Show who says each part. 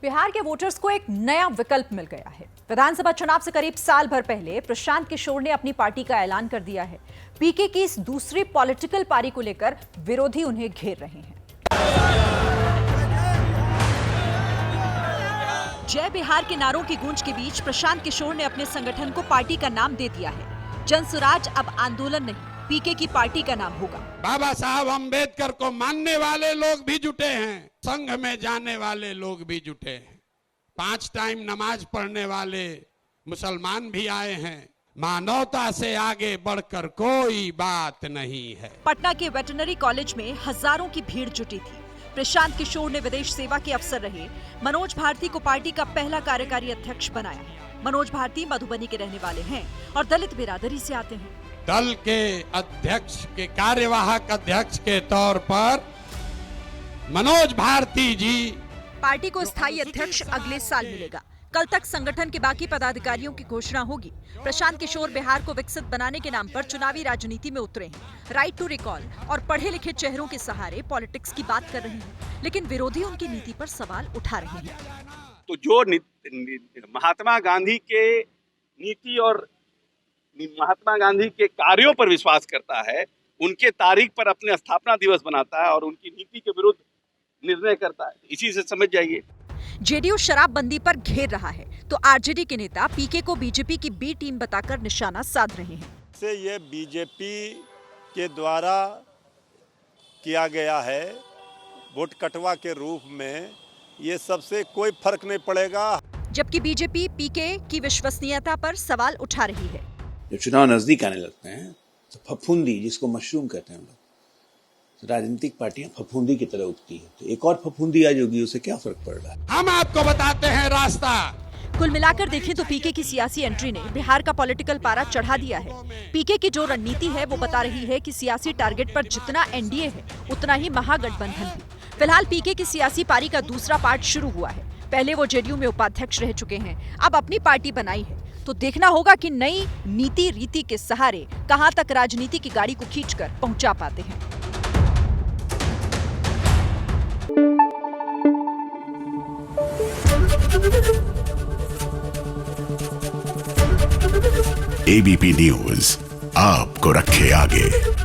Speaker 1: बिहार के वोटर्स को एक नया विकल्प मिल गया है। विधानसभा चुनाव से करीब साल भर पहले प्रशांत किशोर ने अपनी पार्टी का ऐलान कर दिया है। पीके की इस दूसरी पॉलिटिकल पारी को लेकर विरोधी उन्हें घेर रहे हैं। जय बिहार के नारों की गूंज के बीच प्रशांत किशोर ने अपने संगठन को पार्टी का नाम दे दिया है। जन स्वराज अब आंदोलन नहीं, पीके की पार्टी का नाम होगा।
Speaker 2: बाबा साहब अम्बेडकर को मानने वाले लोग भी जुटे हैं, संघ में जाने वाले लोग भी जुटे हैं, 5 टाइम नमाज पढ़ने वाले मुसलमान भी आए हैं। मानवता से आगे बढ़कर कोई बात नहीं है।
Speaker 1: पटना के वेटरनरी कॉलेज में हजारों की भीड़ जुटी थी। प्रशांत किशोर ने विदेश सेवा के अफसर रहे मनोज भारती को पार्टी का पहला कार्यकारी अध्यक्ष बनाया है। मनोज भारती मधुबनी के रहने वाले हैं और दलित बिरादरी से आते हैं।
Speaker 2: दल के अध्यक्ष के कार्यवाहक अध्यक्ष के तौर पर मनोज भारती जी।
Speaker 1: पार्टी को स्थायी अध्यक्ष अगले साल मिलेगा। कल तक संगठन के बाकी पदाधिकारियों की घोषणा होगी। प्रशांत किशोर बिहार को विकसित बनाने के नाम पर चुनावी राजनीति में उतरे हैं। राइट टू रिकॉल और पढ़े लिखे चेहरों के सहारे पॉलिटिक्स की बात कर रहे हैं, लेकिन विरोधी उनकी नीति पर सवाल उठा रहे हैं।
Speaker 3: तो जो महात्मा गांधी के नीति और महात्मा गांधी के कार्यों पर विश्वास करता है, उनके तारीख पर अपने स्थापना दिवस बनाता है और उनकी नीति के विरुद्ध निर्णय करता है, इसी से समझ जाइए।
Speaker 1: जेडीयू शराबबंदी पर घेर रहा है तो आरजेडी के नेता पीके को बीजेपी की बी टीम बताकर निशाना साध रहे हैं।
Speaker 4: से ये बीजेपी के द्वारा किया गया है वोट कटवा के रूप में, ये सबसे कोई फर्क नहीं पड़ेगा।
Speaker 1: जबकि बीजेपी पीके की विश्वसनीयता पर सवाल उठा रही है।
Speaker 5: जब चुनाव नजदीक आने लगते हैं तो फफूंदी, जिसको मशरूम कहते हैं हम लोग, तो राजनीतिक पार्टियां फफूंदी की तरह उगती है। तो एक और फफूंदी आज होगी, उससे क्या फर्क पड़ रहा है?
Speaker 2: हम आपको बताते हैं रास्ता।
Speaker 1: कुल मिलाकर देखें तो पीके की सियासी एंट्री ने बिहार का पॉलिटिकल पारा चढ़ा दिया है। पीके की जो रणनीति है वो बता रही है कि सियासी टारगेट पर जितना एनडीए है उतना ही महागठबंधन भी। फिलहाल पीके की सियासी पारी का दूसरा पार्ट शुरू हुआ है। पहले वो जेडीयू में उपाध्यक्ष रह चुके हैं, अब अपनी पार्टी बनाई है। तो देखना होगा कि नई नीति रीति के सहारे कहां तक राजनीति की गाड़ी को खींचकर पहुंचा पाते हैं।
Speaker 6: एबीपी न्यूज आपको रखे आगे।